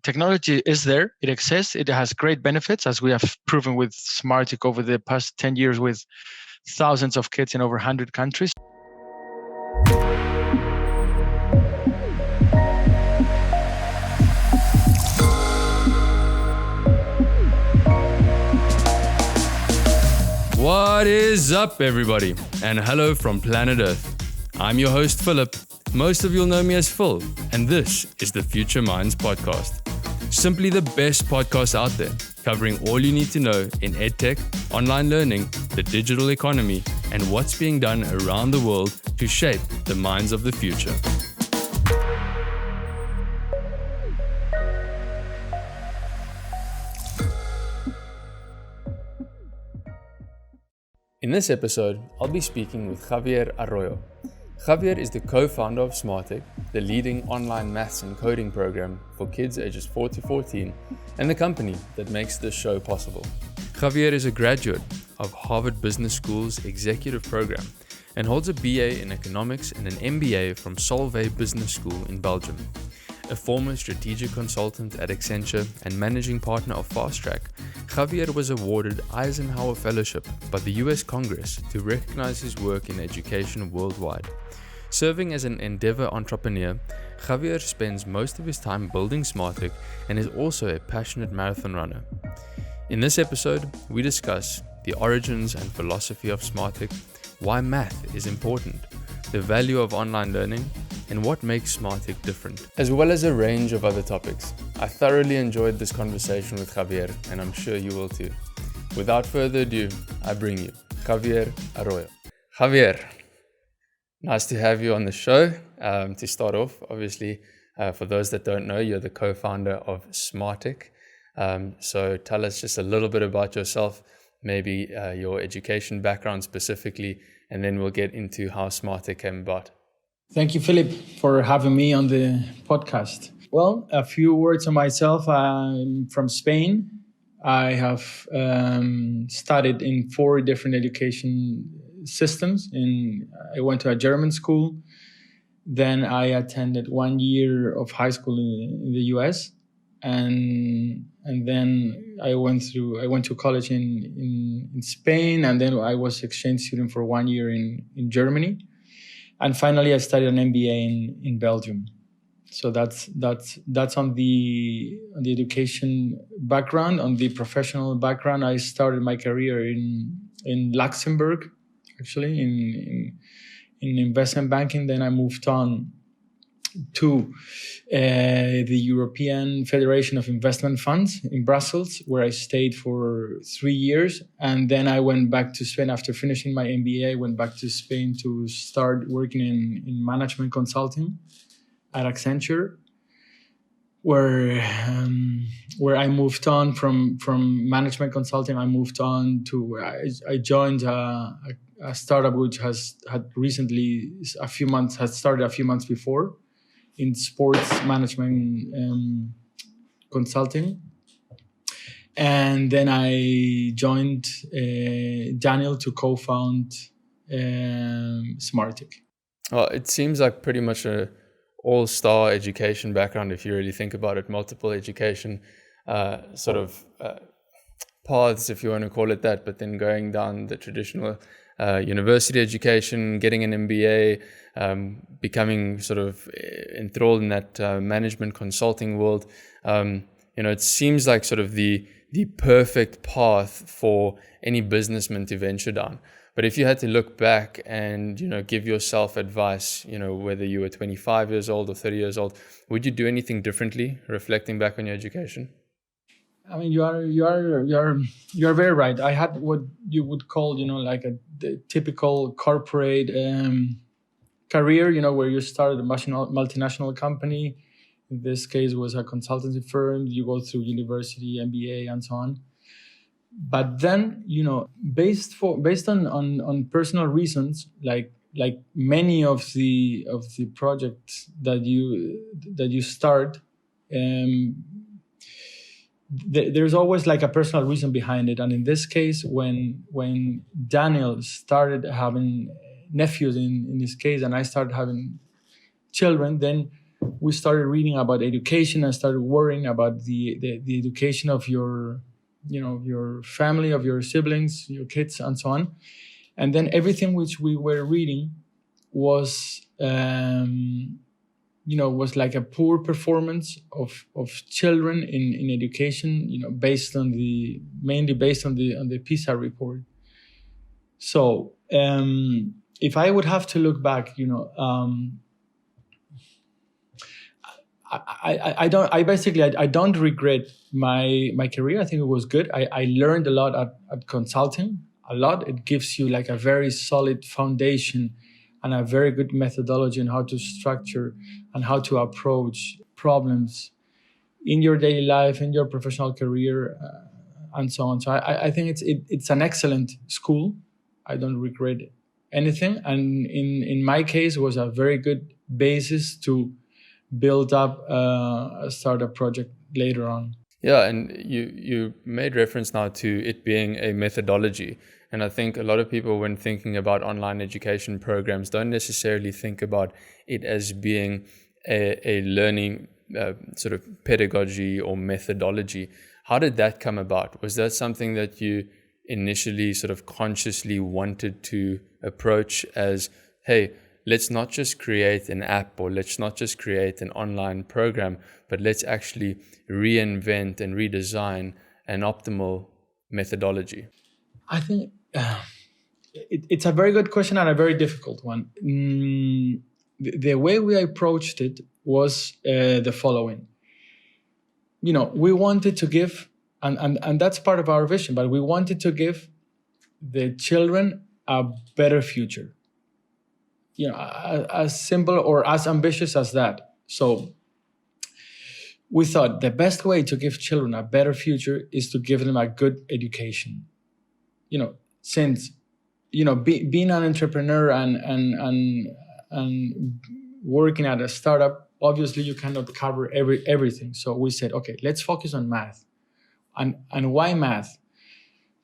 technology is there, it exists, it has great benefits, as we have proven with Smartick over the past 10 years with thousands of kids in over 100 countries. What is up, everybody? And hello from planet Earth. I'm your host, Philip. Most of you'll know me as Phil, and this is the Future Minds podcast. Simply the best podcast out there, covering all you need to know in edtech, online learning, the digital economy, and what's being done around the world to shape the minds of the future. In this episode, I'll be speaking with Javier Arroyo. Javier is the co-founder of Smartick, the leading online maths and coding program for kids ages 4 to 14, and the company that makes this show possible. Javier is a graduate of Harvard Business School's executive program and holds a BA in economics and an MBA from Solvay Business School in Belgium. A former strategic consultant at Accenture and managing partner of Fast Track, Javier was awarded Eisenhower Fellowship by the US Congress to recognize his work in education worldwide. Serving as an endeavor entrepreneur, Javier spends most of his time building Smartick and is also a passionate marathon runner. In this episode, we discuss the origins and philosophy of Smartick, why math is important, the value of online learning, and what makes Smartick different, as well as a range of other topics. I thoroughly enjoyed this conversation with Javier, and I'm sure you will too. Without further ado, I bring you Javier Arroyo. Javier, nice to have you on the show. To start off, obviously, for those that don't know, you're the co-founder of Smartick. So tell us just a little bit about yourself, maybe your education background specifically, and then we'll get into how Smartick came about. Thank you, Philip, for having me on the podcast. Well, a few words on myself. I'm from Spain. I have studied in 4 different education systems. I went to a German school. Then I attended 1 year of high school in the US. And then I went to college in Spain. And then I was exchange student for 1 year in Germany. And finally, I studied an MBA in Belgium. So that's on the education background. On the professional background, I started my career in Luxembourg, actually in investment banking. Then I moved on to the European Federation of Investment Funds in Brussels, where I stayed for 3 years. And then I went back to Spain after finishing my MBA. I went back to Spain to start working in management consulting at Accenture, where I moved on from management consulting. I moved on to I joined a startup which had started a few months before, in sports management consulting. And then I joined Daniel to co-found Smartick. Well, it seems like pretty much a all-star education background, if you really think about it, multiple education paths, if you want to call it that, but then going down the traditional university education, getting an MBA, becoming sort of enthralled in that management consulting world. It seems like sort of the perfect path for any businessman to venture down. But if you had to look back and, give yourself advice, whether you were 25 years old or 30 years old, would you do anything differently, reflecting back on your education? I mean, you are very right. I had what you would call, like the typical corporate career, where you start a multinational company. In this case, it was a consultancy firm. You go through university, MBA, and so on. But then, based on personal reasons, like many of the projects that you start, there's always like a personal reason behind it. And in this case, when Daniel started having nephews in this case, and I started having children, then we started reading about education and started worrying about the education of your family, of your siblings, your kids, and so on. And then everything which we were reading was was like a poor performance of children in education, mainly based on the PISA report. So if I would have to look back, I don't regret my career. I think it was good. I learned a lot at consulting. A lot. It gives you like a very solid foundation and a very good methodology on how to structure and how to approach problems in your daily life, in your professional career, and so on. So I think it's an excellent school. I don't regret anything. And in my case, it was a very good basis to build up a startup project later on. Yeah, and you made reference now to it being a methodology. And I think a lot of people, when thinking about online education programs, don't necessarily think about it as being a learning sort of pedagogy or methodology. How did that come about? Was that something that you initially sort of consciously wanted to approach as, hey, let's not just create an app or let's not just create an online program, but let's actually reinvent and redesign an optimal methodology? I think it's a very good question and a very difficult one. The way we approached it was the following. We wanted to give, and that's part of our vision, but we wanted to give the children a better future. As simple or as ambitious as that. So we thought the best way to give children a better future is to give them a good education. Since being an entrepreneur and working at a startup, obviously you cannot cover everything. So we said, okay, let's focus on math. And why math?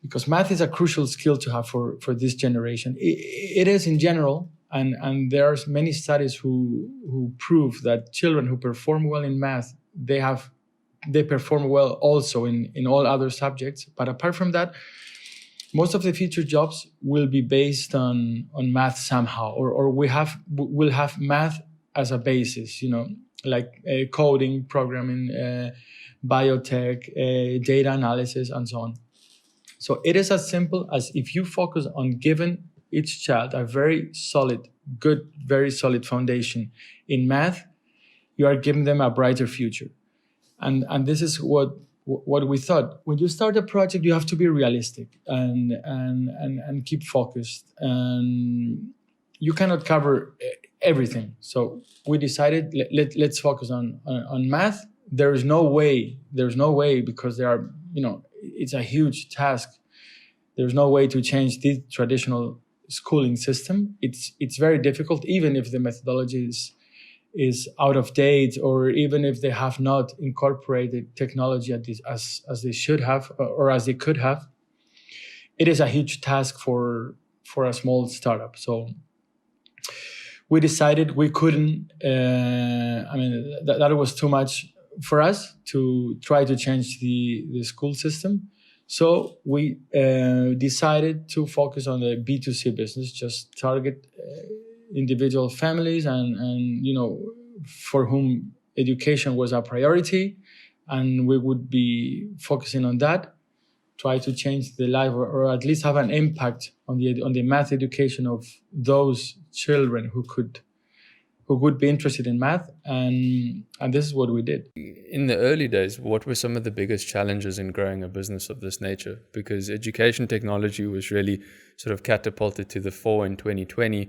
Because math is a crucial skill to have for this generation. It is in general, and there are many studies who prove that children who perform well in math, they perform well also in all other subjects. But apart from that, most of the future jobs will be based on math somehow, or we'll have math as a basis, like coding, programming, biotech, data analysis, and so on. So it is as simple as if you focus on giving each child a very solid foundation in math, you are giving them a brighter future. And this is what we thought. When you start a project, you have to be realistic and keep focused. And you cannot cover everything. So we decided let's focus on math. There's no way because there are, it's a huge task. There's no way to change the traditional schooling system. It's very difficult, even if the methodology is out of date, or even if they have not incorporated technology as they should have or as they could have. It is a huge task for a small startup. So we decided we couldn't. That was too much for us to try to change the school system. So we decided to focus on the B2C business, just target individual families and for whom education was a priority, and we would be focusing on that, try to change the life or at least have an impact on the math education of those children who would be interested in math, and this is what we did. In the early days, what were some of the biggest challenges in growing a business of this nature? Because education technology was really sort of catapulted to the fore in 2020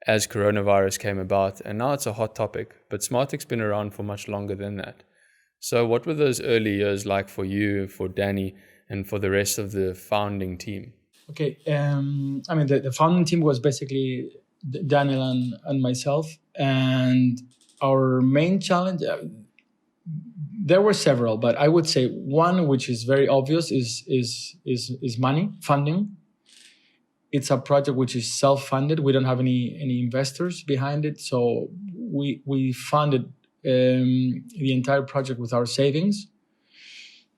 as coronavirus came about, and now it's a hot topic, but Smartick's been around for much longer than that. So what were those early years like for you, for Danny, and for the rest of the founding team? Okay, the founding team was basically Daniel and myself, and our main challenge, there were several, but I would say one which is very obvious is money, funding. It's a project which is self-funded. We don't have any investors behind it, so we funded the entire project with our savings.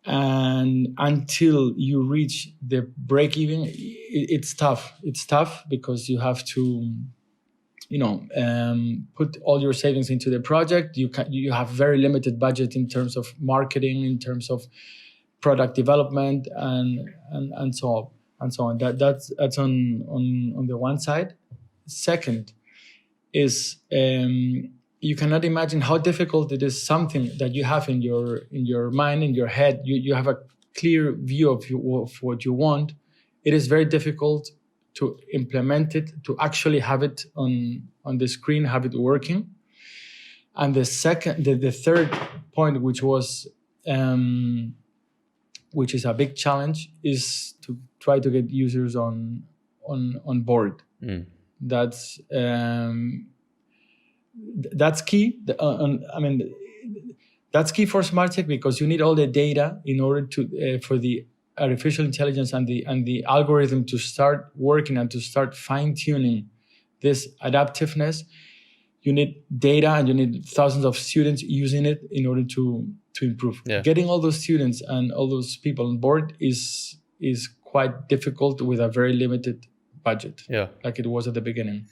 And until you reach the break even, it's tough. It's tough because you have to, put all your savings into the project. You have very limited budget in terms of marketing, in terms of product development, and so on. That's on the one side. Second is you cannot imagine how difficult it is. Something that you have in your mind, in your head, you have a clear view of what you want. It is very difficult to implement it, to actually have it on the screen, have it working. And the third point, which is a big challenge, is to try to get users on board. That's key. That's key for Smartick, because you need all the data in order to for the artificial intelligence and the algorithm to start working and to start fine-tuning this adaptiveness. You need data, and you need thousands of students using it in order to improve. Yeah. Getting all those students and all those people on board is quite difficult with a very limited budget, like it was at the beginning.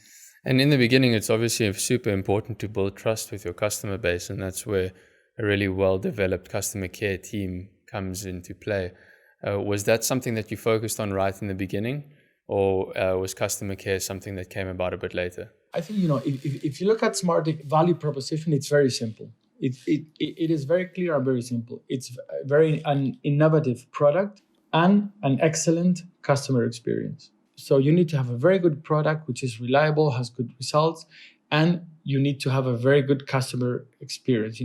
And in the beginning, it's obviously super important to build trust with your customer base, and that's where a really well-developed customer care team comes into play. Was that something that you focused on right in the beginning, or was customer care something that came about a bit later? I think, if you look at Smartick value proposition, it's very simple. It is very clear and very simple. It's an innovative product and an excellent customer experience. So you need to have a very good product, which is reliable, has good results, and you need to have a very good customer experience.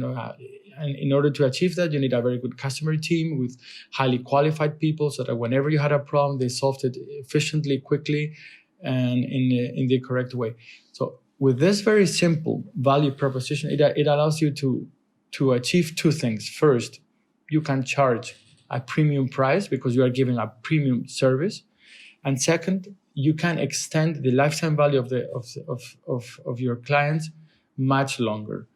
And in order to achieve that, you need a very good customer team with highly qualified people, so that whenever you had a problem, they solved it efficiently, quickly, and in the correct way. So with this very simple value proposition, it allows you to achieve two things. First, you can charge a premium price because you are giving a premium service. And second, you can extend the lifetime value of your clients much longer.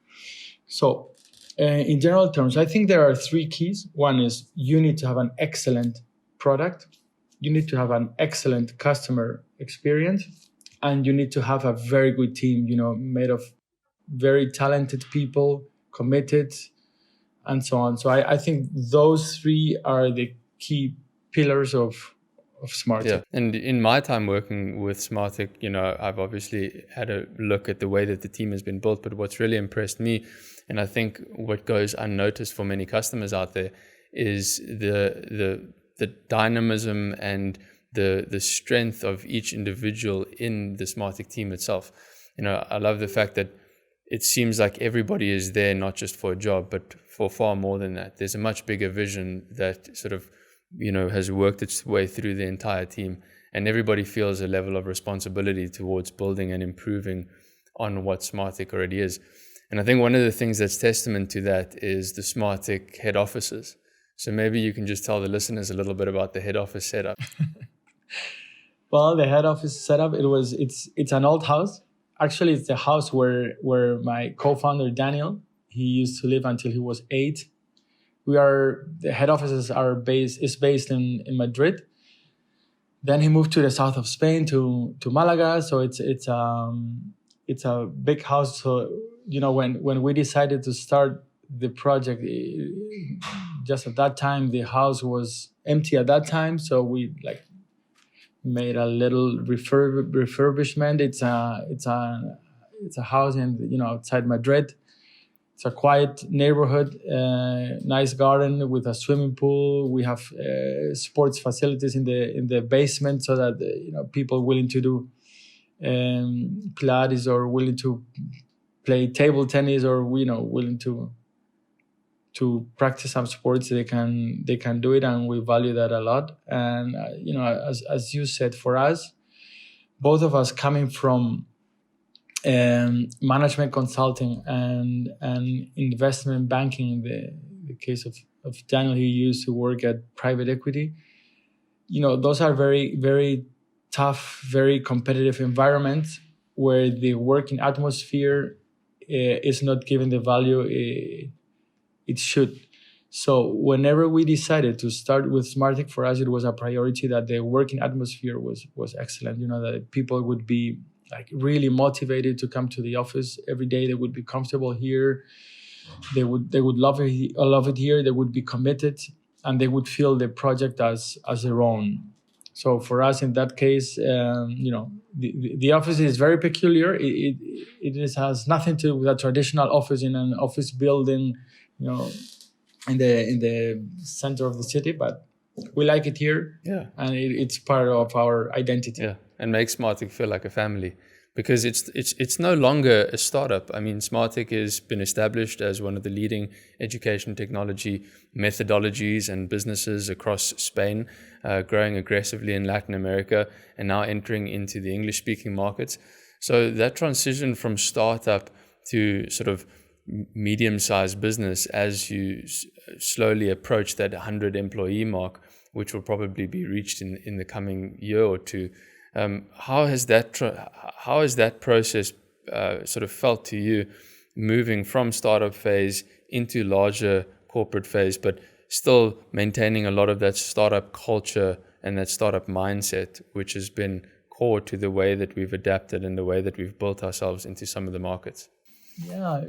So, in general terms, I think there are three keys. One is you need to have an excellent product, you need to have an excellent customer experience, and you need to have a very good team, made of very talented people, committed, and so on. So I think those three are the key pillars of Smartick. Yeah, and in my time working with Smartick, I've obviously had a look at the way that the team has been built, but what's really impressed me, and I think what goes unnoticed for many customers out there, is the dynamism and the strength of each individual in the Smartick team itself. I love the fact that it seems like everybody is there not just for a job, but for far more than that. There's a much bigger vision that sort of has worked its way through the entire team, and everybody feels a level of responsibility towards building and improving on what Smartick already is. And I think one of the things that's testament to that is the Smartick head offices. So maybe you can just tell the listeners a little bit about the head office setup. Well, the head office setup, it's an old house. Actually, it's the house where my co-founder Daniel, he used to live until he was 8. The head offices is based in Madrid. Then he moved to the south of Spain to Malaga. So it's a big house. So when we decided to start the project, just at that time the house was empty at that time. So we made a little refurbishment. It's a house in outside Madrid. It's a quiet neighborhood, nice garden with a swimming pool. We have sports facilities in the basement, so that people willing to do Pilates or willing to play table tennis or willing to practice some sports, they can do it, and we value that a lot. And as you said, for us, both of us coming from management consulting and investment banking. In the case of Daniel, he used to work at private equity. Those are very, very tough, very competitive environments where the working atmosphere is not given the value it should. So whenever we decided to start with Smartick, for us it was a priority that the working atmosphere was excellent. That people would be like really motivated to come to the office every day. They would be comfortable here. They would love it here. They would be committed, and they would feel the project as their own. So for us, in that case, the office is very peculiar. It has nothing to do with a traditional office in an office building, in the center of the city. But we like it here, and it's part of our identity. Yeah, and makes Smartick feel like a family. Because it's no longer a startup. I mean, Smartick has been established as one of the leading education technology methodologies and businesses across Spain, growing aggressively in Latin America, and now entering into the English-speaking markets. So that transition from startup to sort of medium-sized business, as you slowly approach that 100-employee mark, which will probably be reached in the coming year or two. How has that process sort of felt to you, moving from startup phase into larger corporate phase, but still maintaining a lot of that startup culture and that startup mindset, which has been core to the way that we've adapted and the way that we've built ourselves into some of the markets? Yeah,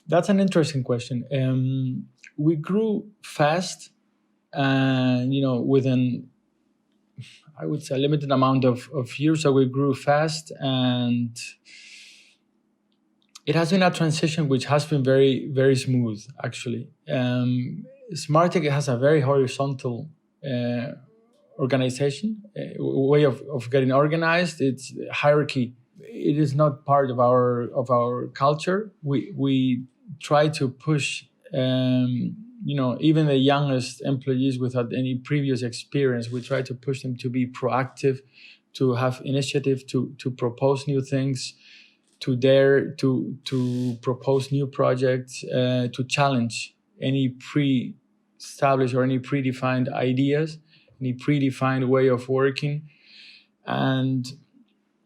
that's an interesting question. We grew fast, and within, I would say, a limited amount of years. So we grew fast, and it has been a transition which has been very, very smooth, actually. Smartick has a very horizontal organization, way of getting organized. It's hierarchy. It is not part of our culture. We try to push even the youngest employees without any previous experience. We try to push them to be proactive, to have initiative, to propose new things, to dare to propose new projects, to challenge any pre-established or any predefined ideas, any predefined way of working. And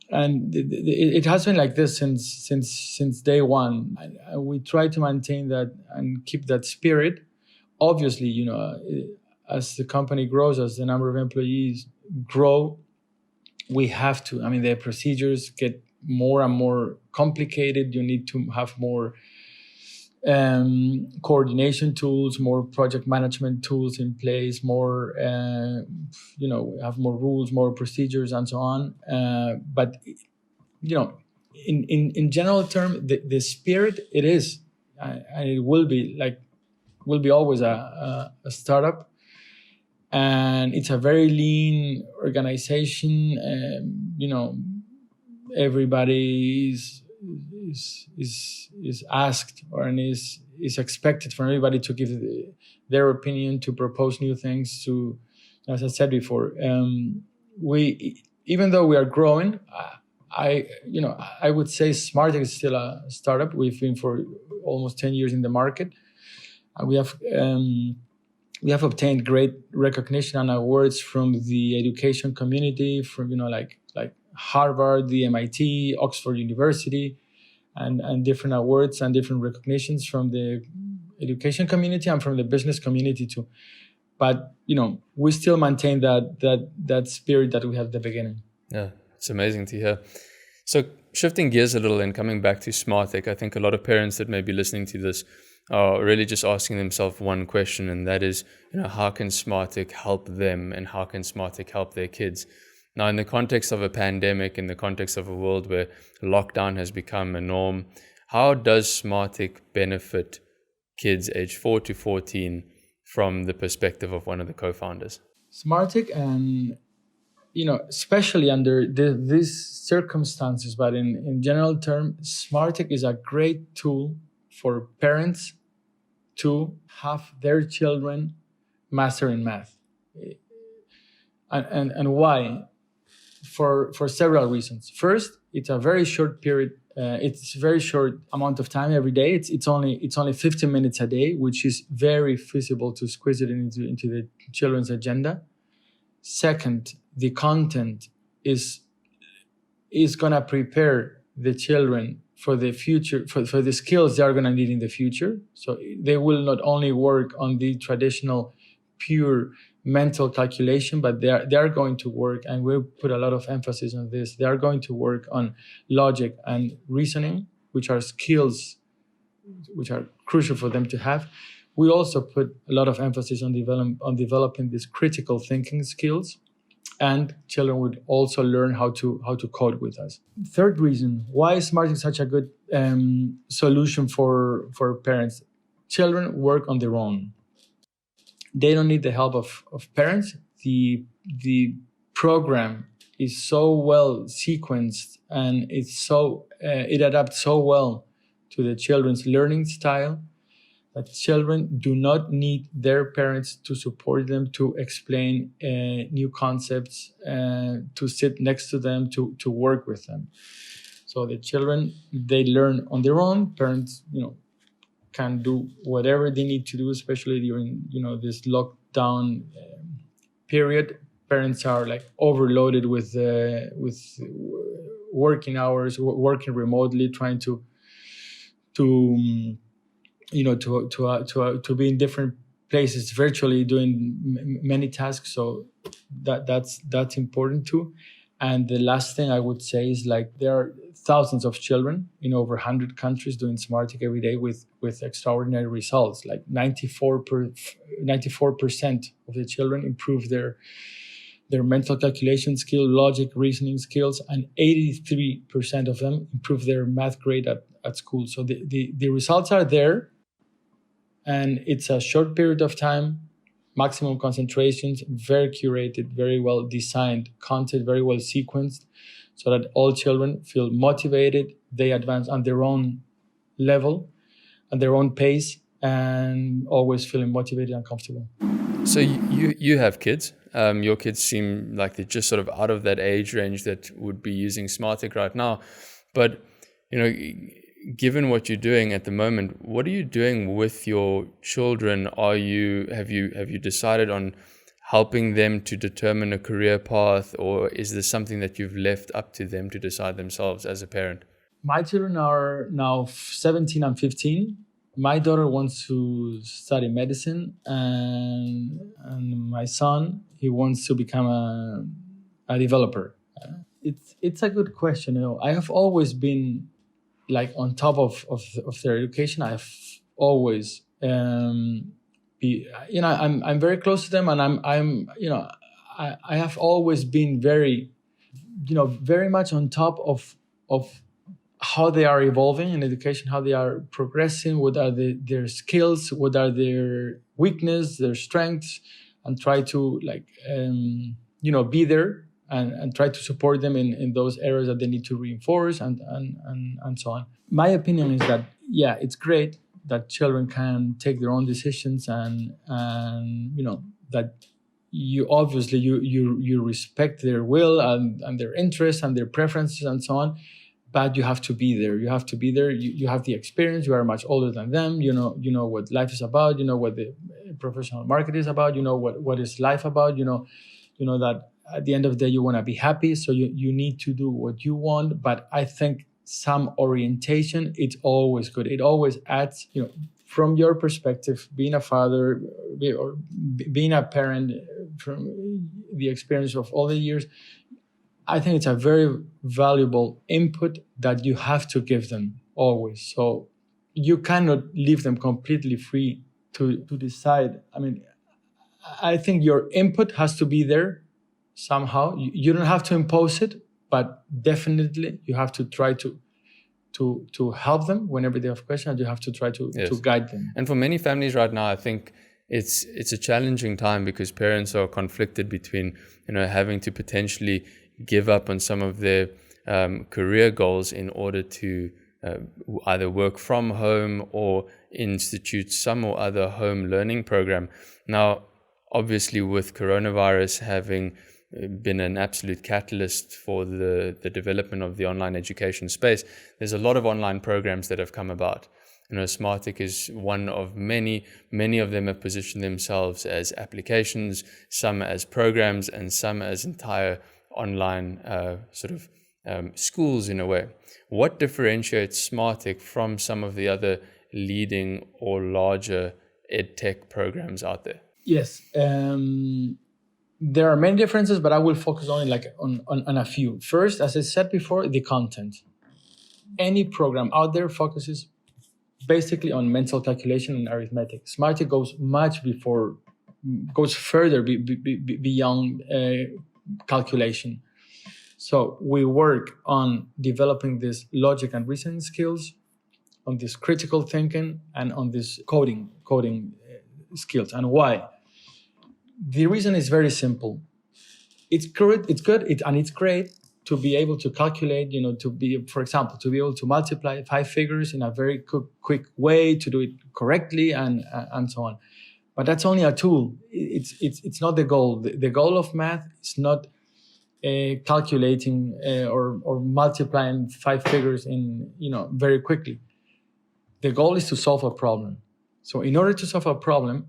it has been like this since day one. We try to maintain that and keep that spirit. Obviously, as the company grows, as the number of employees grow, we have to. The procedures get more and more complicated. You need to have more coordination tools, more project management tools in place, more, have more rules, more procedures, and so on. But, in general term, the spirit, it is, and it will be always a startup. And it's a very lean organization. Everybody is asked and is expected from everybody to give their opinion, to propose new things. To, as I said before, even though we are growing, I would say Smartick is still a startup. We've been for almost 10 years in the market. We have obtained great recognition and awards from the education community, from like Harvard, the MIT, Oxford University, and different awards and different recognitions from the education community and from the business community too. But we still maintain that spirit that we had at the beginning. Yeah, it's amazing to hear. So shifting gears a little and coming back to Smartick, I think a lot of parents that may be listening to this are really just asking themselves one question, and that is, how can Smartick help them, and how can Smartick help their kids? Now, in the context of a pandemic, in the context of a world where lockdown has become a norm, how does Smartick benefit kids aged 4 to 14 from the perspective of one of the co-founders? Smartick, and especially under these circumstances, but in general term, Smartick is a great tool for parents to have their children mastering math. And why? For several reasons. First, it's a very short period. It's a very short amount of time every day. It's only 15 minutes a day, which is very feasible to squeeze it into the children's agenda. Second, the content is gonna prepare the children for the future, for the skills they are going to need in the future. So they will not only work on the traditional pure mental calculation, but they are going to work, and we put a lot of emphasis on this. They are going to work on logic and reasoning, which are skills which are crucial for them to have. We also put a lot of emphasis on developing these critical thinking skills, and children would also learn how to code with us. Third reason why Smartick is such a good solution for parents: children work on their own. They don't need the help of parents. The program is so well sequenced, and it adapts so well to the children's learning style that children do not need their parents to support them, to explain new concepts, to sit next to them, to work with them. So the children, they learn on their own. Parents, can do whatever they need to do, especially during this lockdown period. Parents are like overloaded with working hours, working remotely, trying to be in different places virtually, doing many tasks. So that's important too. And the last thing I would say is, like, there are thousands of children in over 100 countries doing Smartick every day with extraordinary results. Like 94% of the children improve their mental calculation skill, logic, reasoning skills, and 83% of them improve their math grade at school. So the results are there, and it's a short period of time, maximum concentrations, very curated, very well designed content, very well sequenced, so that all children feel motivated. They advance on their own level, at their own pace, and always feeling motivated and comfortable. So you have kids. Your kids seem like they're just sort of out of that age range that would be using Smartick right now. But, given what you're doing at the moment, what are you doing with your children? Have you decided on helping them to determine a career path, or is this something that you've left up to them to decide themselves as a parent? My children are now 17 and 15. My daughter wants to study medicine, and my son, he wants to become a developer. It's a good question. I have always been like on top of their education. I have always I'm very close to them, and I have always been very much on top of how they are evolving in education, how they are progressing, what are their skills, what are their weaknesses, their strengths, and try to be there and try to support them in those areas that they need to reinforce and so on. My opinion is that, yeah, it's great that children can take their own decisions, and that you obviously you respect their will and their interests and their preferences and so on. But you have to be there. You have to be there. You have the experience. You are much older than them. You know what life is about. You know what the professional market is about. You know what is life about. You know that at the end of the day you want to be happy. So you need to do what you want. But I think some orientation, it's always good. It always adds, from your perspective, being a father or being a parent, from the experience of all the years, I think it's a very valuable input that you have to give them always. So you cannot leave them completely free to decide. I mean, I think your input has to be there somehow. You don't have to impose it, but definitely you have to try to help them whenever they have questions. You have to try to guide them. And for many families right now, I think it's a challenging time because parents are conflicted between having to potentially give up on some of their career goals in order to either work from home or institute some or other home learning program. Now, obviously, with coronavirus having been an absolute catalyst for the development of the online education space, there's a lot of online programs that have come about. Smartick is one of many. Many of them have positioned themselves as applications, some as programs, and some as entire online schools in a way. What differentiates Smartick from some of the other leading or larger edtech programs out there? Yes, there are many differences, but I will focus only on a few. First, as I said before, the content. Any program out there focuses basically on mental calculation and arithmetic. Smartick goes further beyond calculation. So we work on developing this logic and reasoning skills, on this critical thinking, and on this coding skills. And why? The reason is very simple. It's good, and it's great to be able to calculate, for example, to be able to multiply 5 figures in a very quick way, to do it correctly, and so on. But that's only a tool. It's not the goal. The goal of math is not calculating or multiplying 5 figures in very quickly. The goal is to solve a problem. So in order to solve a problem,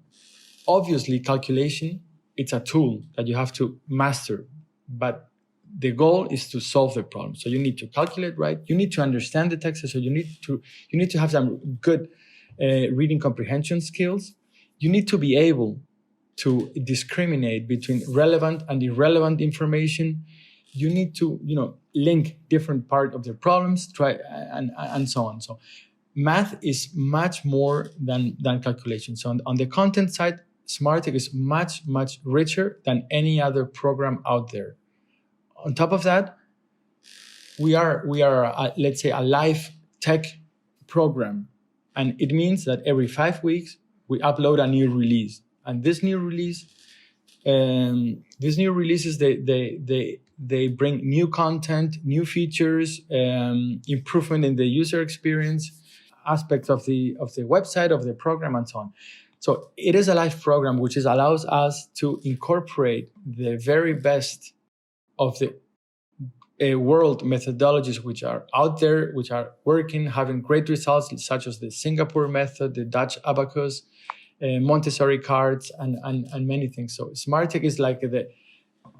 obviously calculation, it's a tool that you have to master, but the goal is to solve the problem. So you need to calculate right. You need to understand the text. So you need to have some good reading comprehension skills. You need to be able to discriminate between relevant and irrelevant information. You need to link different parts of the problems, and so on. So math is much more than calculation. So on the content side, Smartick is much richer than any other program out there. On top of that, we are let's say a live tech program, and it means that every 5 weeks we upload a new release. And these new releases they bring new content, new features, improvement in the user experience, aspects of the website, of the program, and so on. So it is a live program, which allows us to incorporate the very best of the world methodologies which are out there, which are working, having great results, such as the Singapore method, the Dutch abacus, Montessori cards, and many things. So Smartick is like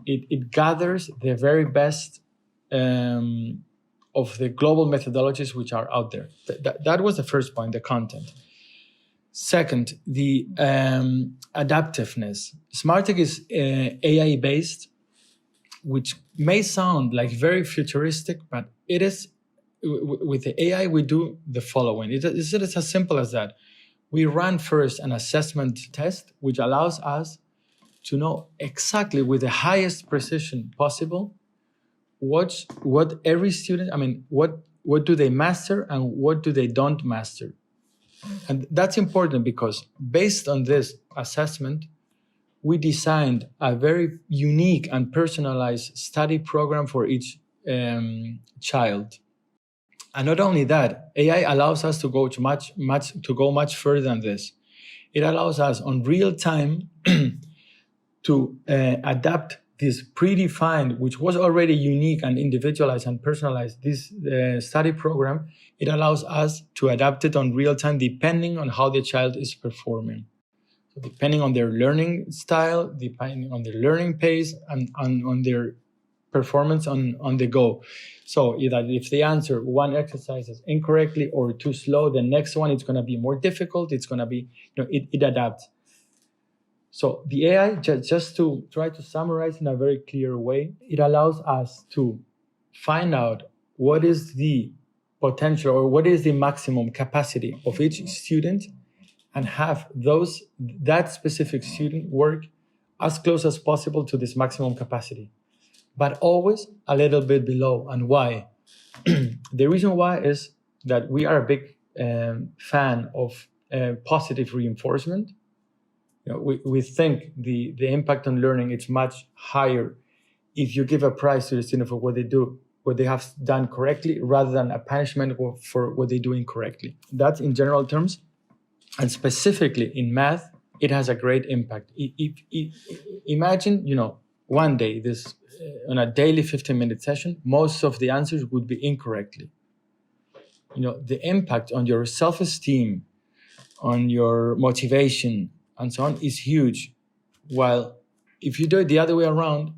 it gathers the very best of the global methodologies which are out there. That was the first point, the content. Second, the adaptiveness. Smartick is AI based, which may sound like very futuristic, but it is. With the AI, we do the following. It's as simple as that. We run first an assessment test, which allows us to know exactly, with the highest precision possible, what every student, what do they master and what do they don't master. And that's important because based on this assessment, we designed a very unique and personalized study program for each child. And not only that, AI allows us to go much further than this. It allows us on real time to adapt this predefined, which was already unique and individualized and personalized, this study program. It allows us to adapt it on real time depending on how the child is performing. So depending on their learning style, depending on their learning pace, and on their performance on the go. So if they answer one exercise incorrectly or too slow, the next one it's going to be more difficult. It's going to be, it adapts. So the AI, just to try to summarize in a very clear way, it allows us to find out what is the potential or what is the maximum capacity of each student and have that specific student work as close as possible to this maximum capacity, but always a little bit below. And why? The reason why is that we are a big fan of positive reinforcement. We think the impact on learning is much higher if you give a prize to the student for what they have done correctly, rather than a punishment for what they do incorrectly. That's in general terms. And specifically in math, it has a great impact. Imagine, one day, this on a daily 15-minute session, most of the answers would be incorrectly. The impact on your self-esteem, on your motivation, and so on is huge. While if you do it the other way around,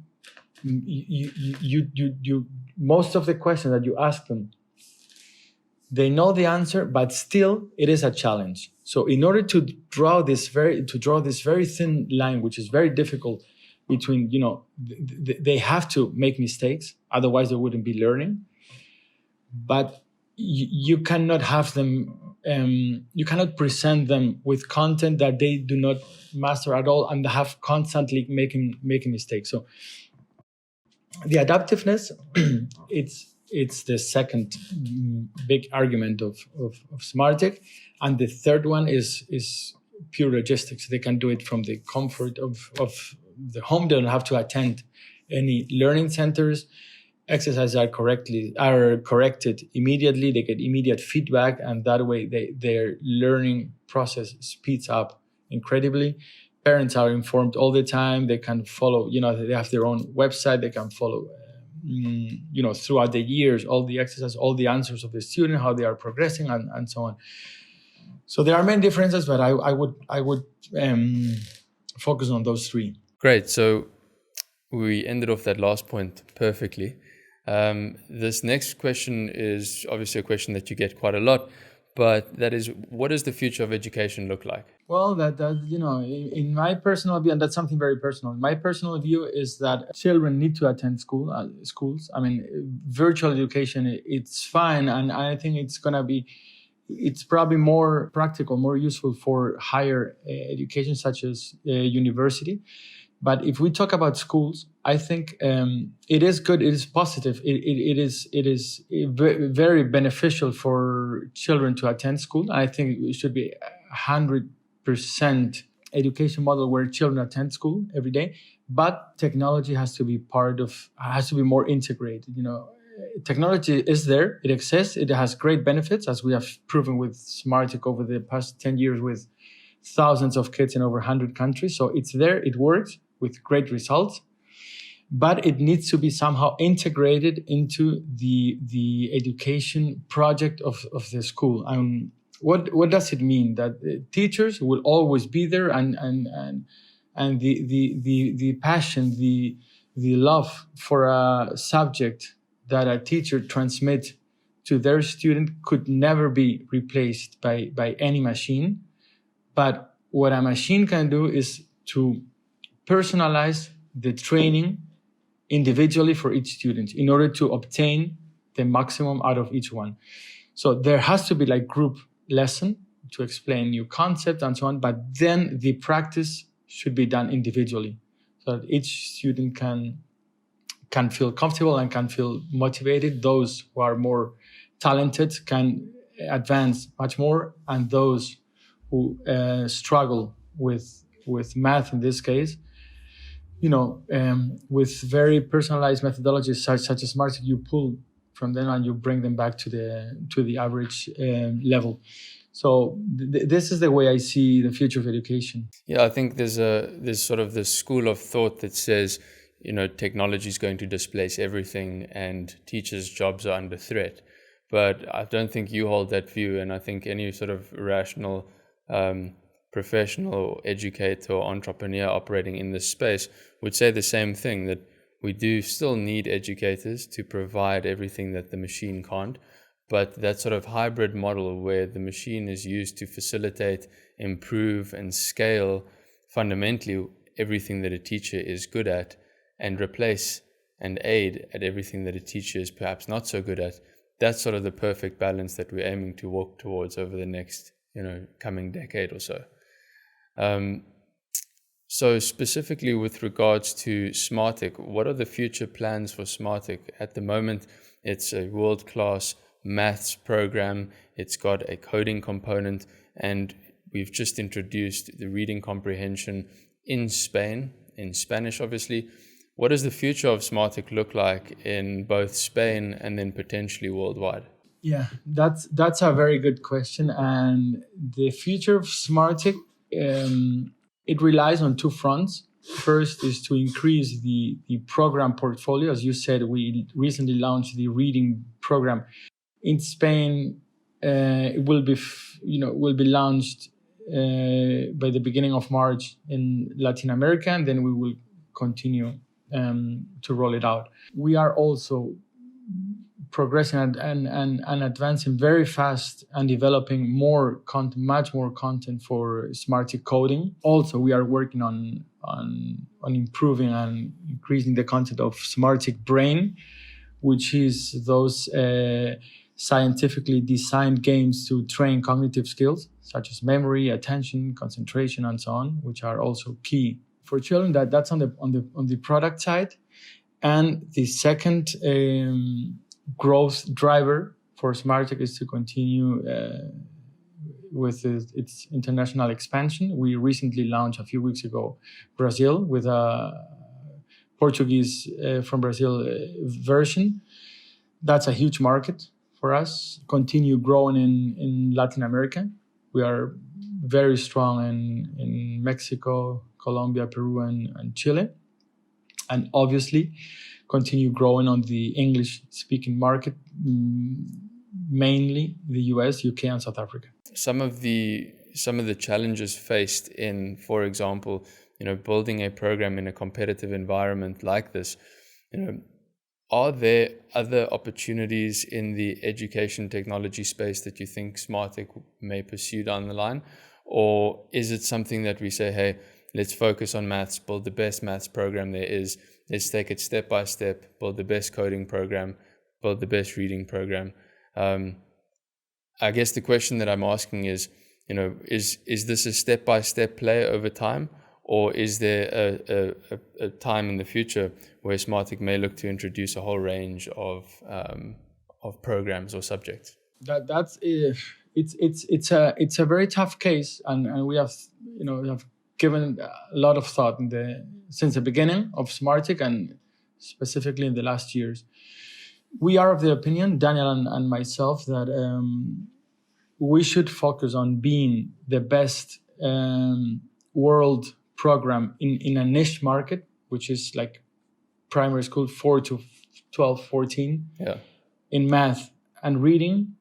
you most of the questions that you ask them, they know the answer, but still it is a challenge. So in order to draw this very thin line, which is very difficult between, they have to make mistakes, otherwise they wouldn't be learning. But you cannot have them, you cannot present them with content that they do not master at all and have constantly making mistakes. So the adaptiveness, it's the second big argument of Smartick, and the third one is pure logistics. They can do it from the comfort of the home. They don't have to attend any learning centers. Exercises are corrected immediately. They get immediate feedback, and that way their learning process speeds up incredibly. Parents are informed all the time. They can follow, they have their own website. They can follow, throughout the years, all the exercises, all the answers of the student, how they are progressing, and so on. So there are many differences, but I would focus on those three. Great. So we ended off that last point perfectly. This next question is obviously a question that you get quite a lot, but that is, what does the future of education look like? Well, that in my personal view, and that's something very personal. My personal view is that children need to attend schools. I mean, virtual education, it's fine, and I think it's probably more practical, more useful for higher education, such as university. But if we talk about schools, I think it is good. It is positive. It is very beneficial for children to attend school. I think it should be 100% education model where children attend school every day. But technology has to be more integrated. Technology is there. It exists. It has great benefits, as we have proven with Smartick over the past 10 years with thousands of kids in over 100 countries. So it's there. It works with great results, but it needs to be somehow integrated into the education project of the school. What does it mean? That teachers will always be there, and the passion, the love for a subject that a teacher transmits to their student could never be replaced by any machine. But what a machine can do is to personalize the training individually for each student in order to obtain the maximum out of each one. So there has to be like group lesson to explain new concept and so on, but then the practice should be done individually so that each student can feel comfortable and can feel motivated. Those who are more talented can advance much more, and those who struggle with math in this case, with very personalized methodologies such as Smartick, you pull from them and you bring them back to the average level. So this is the way I see the future of education. Yeah, I think there's sort of this school of thought that says, technology is going to displace everything and teachers' jobs are under threat. But I don't think you hold that view, and I think any sort of rational professional educator or entrepreneur operating in this space would say the same thing, that we do still need educators to provide everything that the machine can't, but that sort of hybrid model where the machine is used to facilitate, improve, and scale fundamentally everything that a teacher is good at, and replace and aid at everything that a teacher is perhaps not so good at, that's sort of the perfect balance that we're aiming to walk towards over the next coming decade or so. So specifically with regards to Smartick, what are the future plans for Smartick? At the moment, it's a world-class maths program. It's got a coding component, and we've just introduced the reading comprehension in Spain, in Spanish obviously. What does the future of Smartick look like in both Spain and then potentially worldwide? Yeah, that's a very good question. And the future of Smartick, it relies on two fronts. First is to increase the program portfolio. As you said, we recently launched the reading program in Spain. It will be launched by the beginning of March in Latin America, and then we will continue to roll it out. We are also progressing and advancing very fast and developing more content, much more content for Smartick coding. Also, we are working on improving and increasing the content of Smartick Brain, which is those scientifically designed games to train cognitive skills such as memory, attention, concentration, and so on, which are also key for children. That's on the product side. And the second growth driver for Smartick is to continue with its international expansion. We recently launched a few weeks ago Brazil with a Portuguese from Brazil version. That's a huge market for us. Continue growing in Latin America. We are very strong in Mexico, Colombia, Peru, and Chile. And obviously continue growing on the English-speaking market, mainly the US, UK, and South Africa. Some of the challenges faced in, for example, building a program in a competitive environment like this, are there other opportunities in the education technology space that you think Smartick may pursue down the line? Or is it something that we say, hey, let's focus on maths, build the best maths program there is, let's take it step by step, build the best coding program, build the best reading program? I guess the question that I'm asking is, is this a step-by-step play over time? Or is there a time in the future where Smartick may look to introduce a whole range of programs or subjects? It's a very tough case, and we have given a lot of thought since the beginning of Smartick and specifically in the last years. We are of the opinion, Daniel and myself, that we should focus on being the best world program in a niche market, which is like primary school 4 to 12, 14, in math and reading,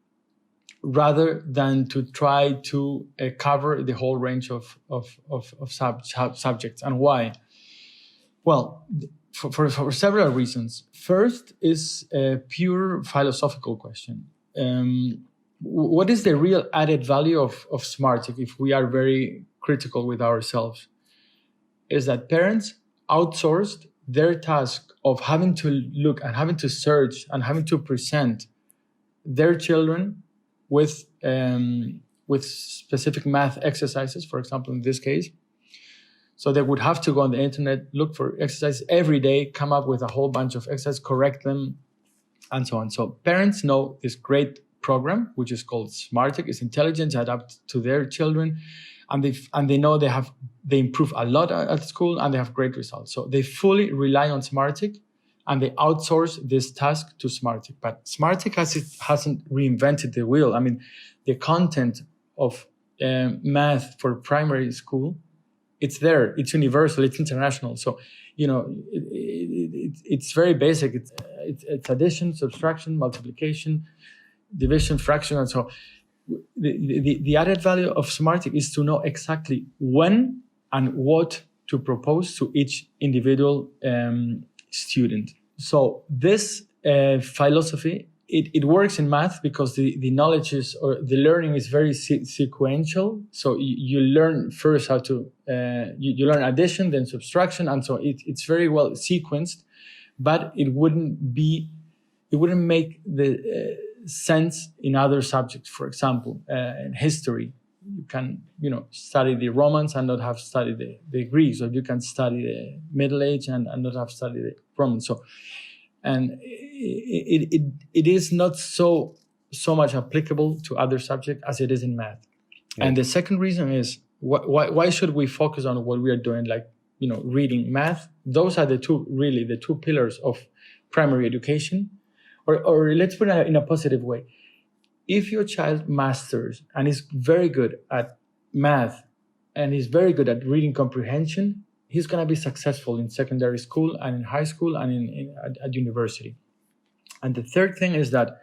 rather than to try to cover the whole range of subjects. And why? Well, for several reasons. First is a pure philosophical question. What is the real added value of Smartick, if we are very critical with ourselves? Is that parents outsourced their task of having to look and having to search and having to present their children with specific math exercises, for example, in this case. So they would have to go on the internet, look for exercises every day, come up with a whole bunch of exercises, correct them, and so on. So parents know this great program, which is called Smartick, is intelligent, adapted to their children, and they know they improve a lot at school and they have great results. So they fully rely on Smartick and they outsource this task to Smartick. But Smartick hasn't reinvented the wheel. I mean, the content of math for primary school, it's there, it's universal, it's international. So, it's very basic. It's addition, subtraction, multiplication, division, fraction, and so the added value of Smartick is to know exactly when and what to propose to each individual student. So this philosophy, it works in math because the knowledge or the learning is very sequential. So you learn first how to, you learn addition, then subtraction, and so it's very well sequenced, but it wouldn't make the sense in other subjects. For example, in history, you can study the Romans and not have studied the Greeks, or you can study the Middle Age and not have studied the Romans. So, and it is not so much applicable to other subjects as it is in math. Yeah. And the second reason is why should we focus on what we are doing, like reading, math? Those are the two pillars of primary education. Or let's put it in a positive way. If your child masters and is very good at math and is very good at reading comprehension, he's going to be successful in secondary school and in high school and at university. And the third thing is that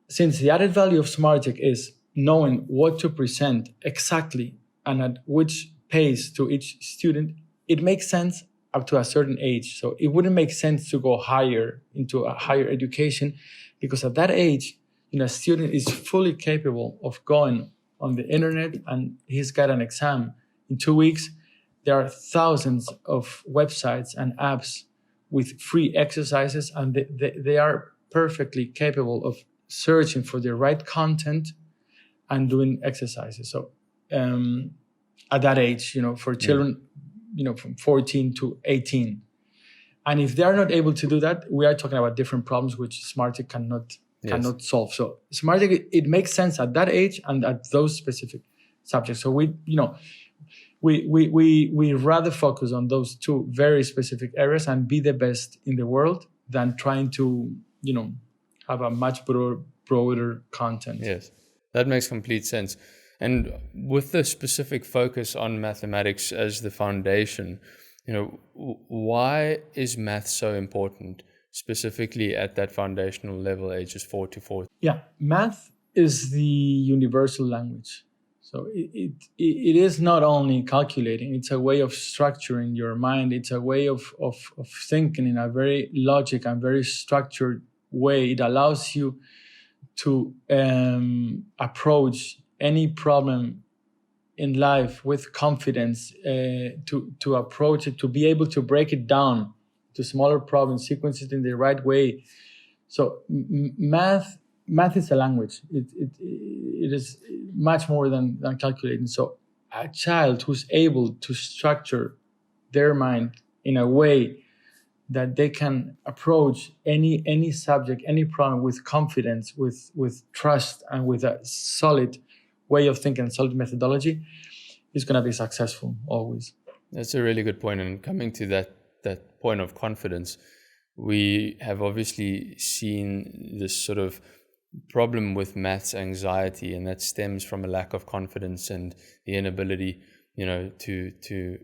since the added value of Smartick is knowing what to present exactly and at which pace to each student, it makes sense up to a certain age. So it wouldn't make sense to go higher into a higher education, because at that age, a student is fully capable of going on the internet and he's got an exam in 2 weeks. There are thousands of websites and apps with free exercises, and they are perfectly capable of searching for the right content and doing exercises. So at that age, for children, from 14 to 18. And if they are not able to do that, we are talking about different problems which Smartick cannot solve. So Smartick, it makes sense at that age and at those specific subjects. So we rather focus on those two very specific areas and be the best in the world than trying to, have a much broader content. Yes, that makes complete sense. And with the specific focus on mathematics as the foundation, why is math so important, specifically at that foundational level, ages 4 to 14? Yeah, math is the universal language. So it is not only calculating, it's a way of structuring your mind. It's a way of thinking in a very logic and very structured way. It allows you to approach any problem in life with confidence, to approach it, to be able to break it down to smaller problem sequences in the right way. So math is a language. It is much more than calculating. So a child who's able to structure their mind in a way that they can approach any subject, any problem with confidence, with trust, and with a solid way of thinking, solid methodology, is going to be successful always. That's a really good point. And coming to that point of confidence, we have obviously seen this sort of problem with maths anxiety, and that stems from a lack of confidence and the inability, to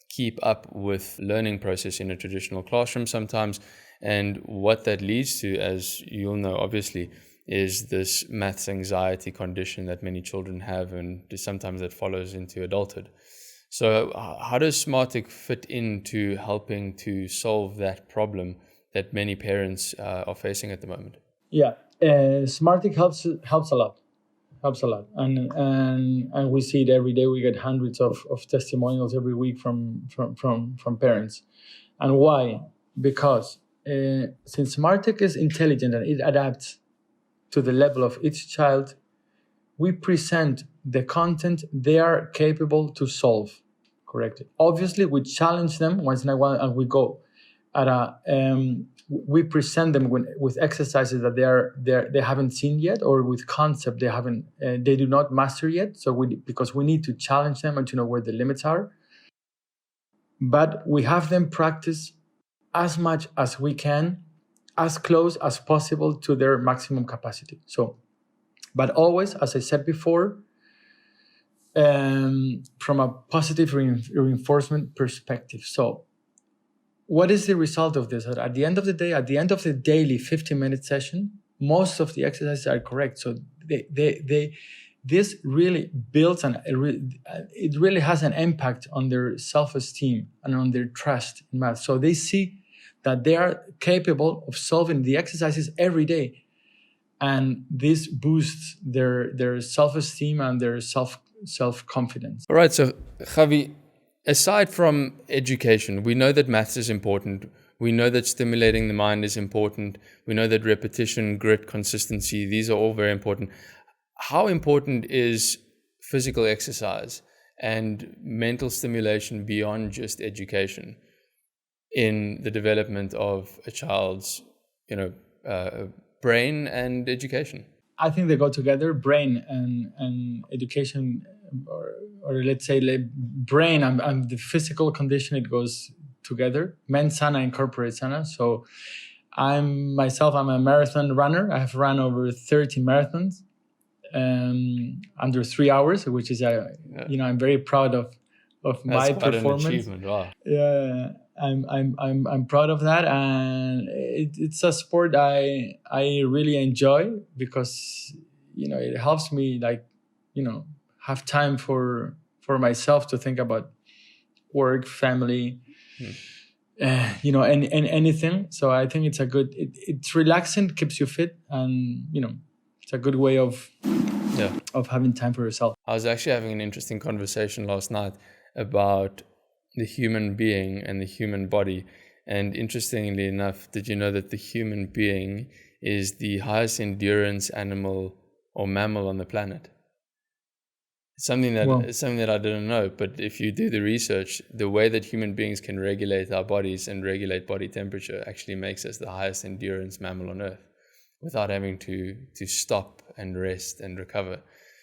keep up with learning process in a traditional classroom sometimes. And what that leads to, as you'll know, obviously, is this maths anxiety condition that many children have, and sometimes that follows into adulthood. So how does Smartick fit into helping to solve that problem that many parents are facing at the moment? Yeah, Smartick helps a lot. And we see it every day. We get hundreds of testimonials every week from parents. And why? Because since Smartick is intelligent and it adapts to the level of each child, we present the content they are capable to solve correctly. Obviously, we challenge them once in a while, and we go at we present them with exercises that they haven't seen yet, or with concept they do not master yet. So because we need to challenge them and to know where the limits are. But we have them practice as much as we can, as close as possible to their maximum capacity. So, but always, as I said before, from a positive reinforcement perspective. So what is the result of this? At the end of the day, at the end of the daily 15-minute session, most of the exercises are correct. So this really builds it really has an impact on their self-esteem and on their trust in math. So they see that they are capable of solving the exercises every day. And this boosts their self-esteem and their self-confidence. All right, so Javi, aside from education, we know that maths is important. We know that stimulating the mind is important. We know that repetition, grit, consistency, these are all very important. How important is physical exercise and mental stimulation beyond just education in the development of a child's, brain and education? I think they go together, brain and education, or let's say brain and the physical condition, it goes together. Mens sana incorporates sana. So I'm a marathon runner. I have run over 30 marathons under 3 hours, which is I'm very proud of my performance. An achievement. Wow. Yeah, I'm proud of that, and it's a sport I really enjoy because it helps me have time for myself to think about work, family, and anything. So I think it's it's relaxing, keeps you fit, and it's a good way of having time for yourself. I was actually having an interesting conversation last night about the human being and the human body. And interestingly enough, did you know that the human being is the highest endurance animal or mammal on the planet? Something that I didn't know, but if you do the research, the way that human beings can regulate our bodies and regulate body temperature actually makes us the highest endurance mammal on Earth without having to stop and rest and recover.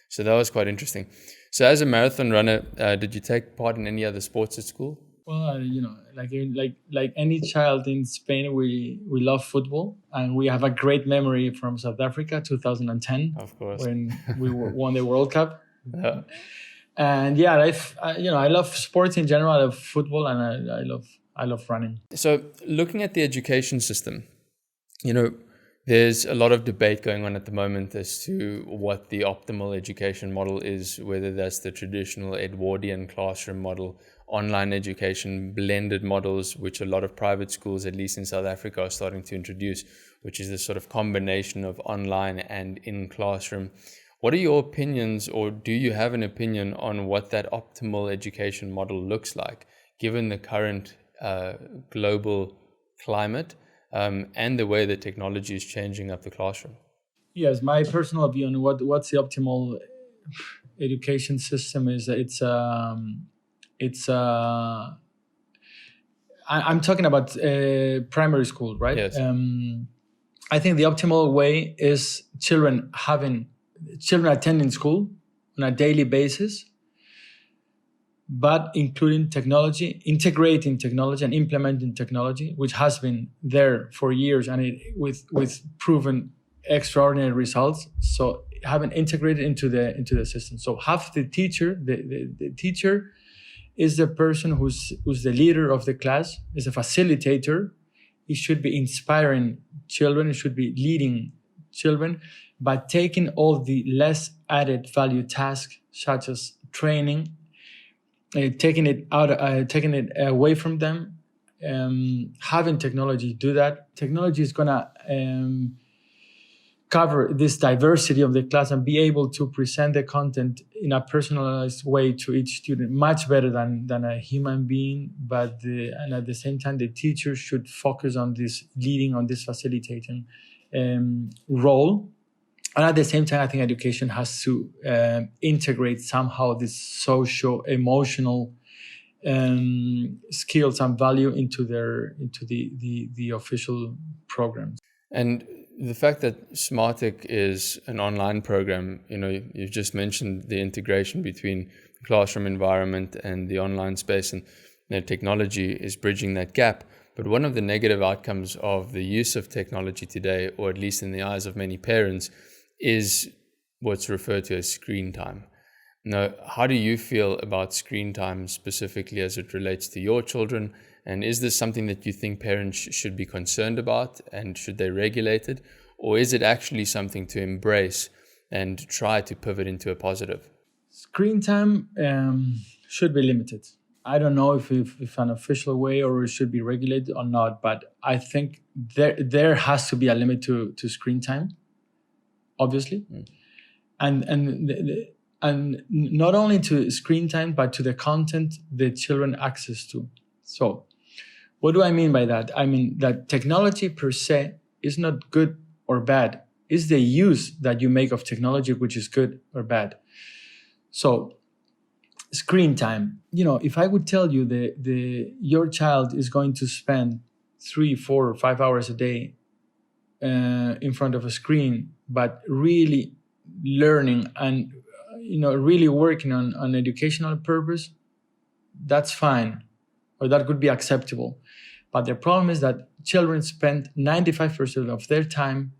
So that was quite interesting. So as a marathon runner, did you take part in any other sports at school? Well, like any child in Spain, we love football, and we have a great memory from South Africa, 2010, of course, when we won the World Cup. Yeah. And I love sports in general. I love football, and I love running. So looking at the education system, there's a lot of debate going on at the moment as to what the optimal education model is, whether that's the traditional Edwardian classroom model, online education, blended models, which a lot of private schools, at least in South Africa, are starting to introduce, which is this sort of combination of online and in classroom. What are your opinions, or do you have an opinion on what that optimal education model looks like, given the current global climate and the way that technology is changing up the classroom? Yes, my personal view on what's the optimal education system is I'm talking about primary school, right? Yes. I think the optimal way is children attending school on a daily basis, but including technology, integrating technology and implementing technology, which has been there for years and with proven extraordinary results. So having integrated into the system. So have the teacher, the teacher is the person who's the leader of the class, is a facilitator. He should be inspiring children. He should be leading children by taking all the less added value tasks, such as training, taking it away from them, having technology do that. Technology is gonna cover this diversity of the class and be able to present the content in a personalized way to each student much better than a human being. And at the same time, the teacher should focus on this leading, on this facilitating role. And at the same time, I think education has to integrate somehow this socio-emotional skills and value into the official programs. And the fact that Smartick is an online program, you've just mentioned the integration between the classroom environment and the online space, and technology is bridging that gap. But one of the negative outcomes of the use of technology today, or at least in the eyes of many parents, is what's referred to as screen time. Now, how do you feel about screen time specifically as it relates to your children? And is this something that you think parents should be concerned about, and should they regulate it? Or is it actually something to embrace and try to pivot into a positive? Screen time should be limited. I don't know if an official way or it should be regulated or not, but I think there has to be a limit to screen time, obviously. And not only to screen time, but to the content the children access to. So what do I mean by that? I mean that technology per se is not good or bad. It's the use that you make of technology which is good or bad. So screen time, if I would tell you your child is going to spend 3, 4, or 5 hours a day in front of a screen, but really learning and really working on educational purpose, that's fine, or that could be acceptable. But the problem is that children spend 95% of their time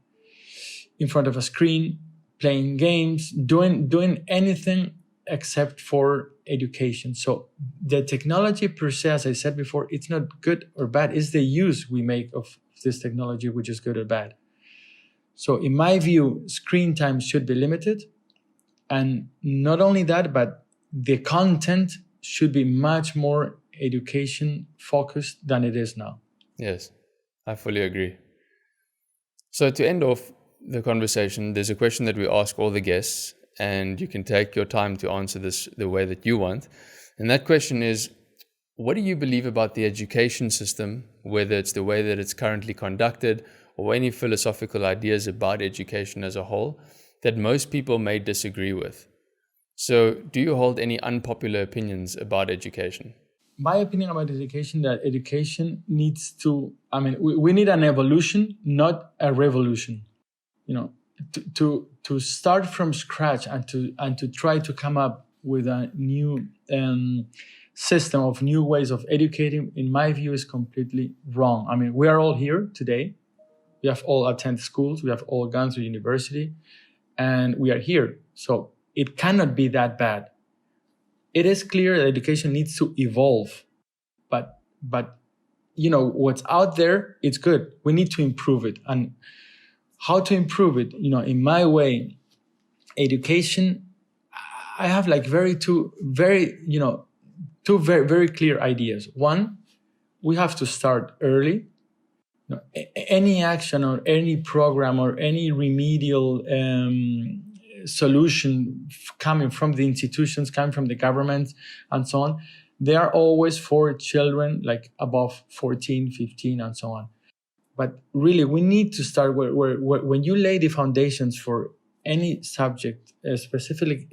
in front of a screen, playing games, doing anything except for education. So the technology per se, as I said before, it's not good or bad. It's the use we make of this technology which is good or bad. So in my view, screen time should be limited. And not only that, but the content should be much more education focused than it is now. Yes, I fully agree. So to end off the conversation, there's a question that we ask all the guests, and you can take your time to answer this the way that you want. And that question is, what do you believe about the education system, whether it's the way that it's currently conducted or any philosophical ideas about education as a whole that most people may disagree with? So do you hold any unpopular opinions about education? My opinion about education, that education needs to, we need an evolution, not a revolution. To start from scratch and to try to come up with a new system of new ways of educating, in my view, is completely wrong. We are all here today. We have all attended schools. We have all gone to university, and we are here. So it cannot be that bad. It is clear that education needs to evolve, but what's out there, it's good. We need to improve it. And how to improve it? In my way, education, I have two very clear ideas. One, we have to start early. Any action or any program or any remedial solution coming from the institutions, coming from the government and so on, they are always for children above 14, 15 and so on. But really, we need to start where when you lay the foundations for any subject,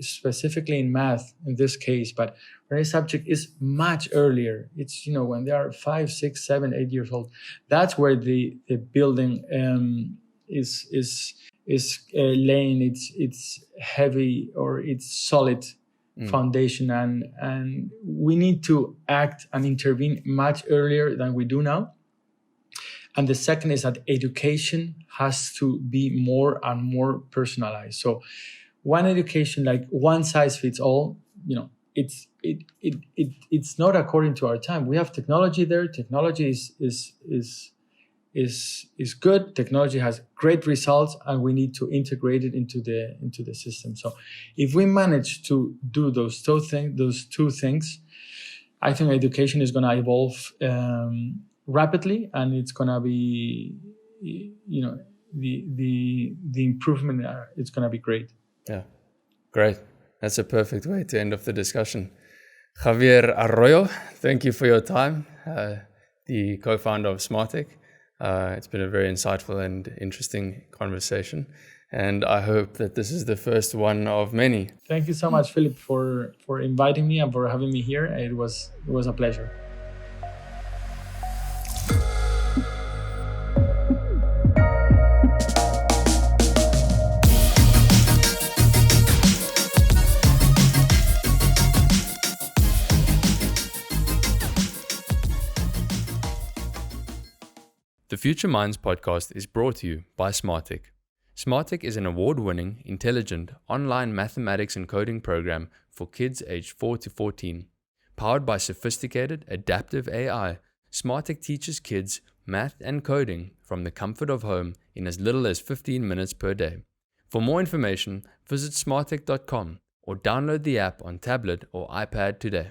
specifically in math in this case, but when a subject is much earlier, it's when they are 5, 6, 7, 8 years old. That's where the building is laying its heavy or its solid foundation, and we need to act and intervene much earlier than we do now. And the second is that education has to be more and more personalized. So one education, one size fits all, it's not according to our time. We have technology there. Technology is good. Technology has great results, and we need to integrate it into the system. So if we manage to do those two things, I think education is going to evolve rapidly, and it's going to be, the improvement, it's going to be great. Yeah, great. That's a perfect way to end off the discussion. Javier Arroyo, thank you for your time, the co-founder of Smartick. It's been a very insightful and interesting conversation, and I hope that this is the first one of many. Thank you so much, Philip, for inviting me and for having me here. It was a pleasure. The Future Minds podcast is brought to you by Smartick. Smartick is an award-winning, intelligent, online mathematics and coding program for kids aged 4 to 14. Powered by sophisticated, adaptive AI, Smartick teaches kids math and coding from the comfort of home in as little as 15 minutes per day. For more information, visit smartick.com or download the app on tablet or iPad today.